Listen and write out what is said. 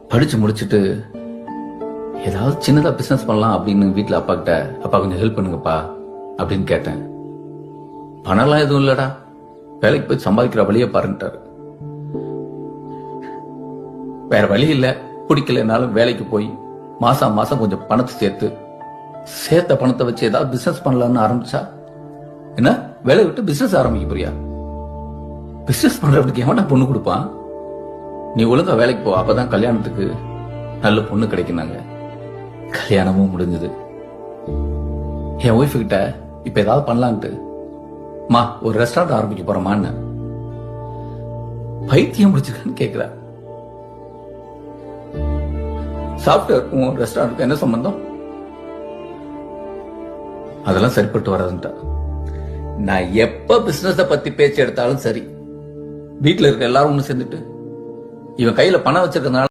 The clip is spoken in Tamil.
படிச்சு முடிச்சுட்டு ஏதாவது சின்னதா பிசினஸ் பண்ணலாம் அப்படின்னு வீட்டுல அப்பா கிட்ட, அப்பா கொஞ்சம் ஹெல்ப் பண்ணுங்கப்பா அப்படின்னு கேட்டேன். பணம்லாம் எதுவும் இல்லடா, வேலைக்கு போய் சம்பாதிக்கிற வழியை பாருன்ட்டாரு. வேற வழி இல்ல, பிடிக்கலனாலும் வேலைக்கு போய் மாசம் மாசம் கொஞ்சம் பணத்தை சேர்த்த பணத்தை வச்சு ஏதாவது பிசினஸ் பண்ணலாம்னு ஆரம்பிச்சா, என்ன வேலை விட்டு பிசினஸ் ஆரம்பிக்க போறியா? பிசினஸ் பண்றவனுக்கு எவனா பொண்ணு கொடுப்பான்? நீ ஒழுங்கா வேலைக்கு போ, அப்பதான் கல்யாணத்துக்கு நல்ல பொண்ணு கிடைக்குனாங்க. கல்யாணமும் முடிஞ்சது. என் ஒய்ஃபு கிட்ட இப்ப ஏதாவது பண்ணலான்ட்டு, மா ஒரு ரெஸ்டாரண்ட் ஆரம்பிக்க போறமான்னு. பைத்தியம் முடிச்சிருக்கான்னு கேக்குற. சாஃப்ட்வேருக்கும் ரெஸ்டாரண்ட்டுக்கும் என்ன சம்பந்தம்? அதெல்லாம் சரிப்பட்டு வராதுன்ட்டா. நான் எப்ப பிசினஸ் பத்தி பேச்சு எடுத்தாலும் சரி, வீட்டுல இருக்க எல்லாரும் ஒண்ணு சேர்ந்துட்டு இவன் கையில பணம் வச்சிருக்கனால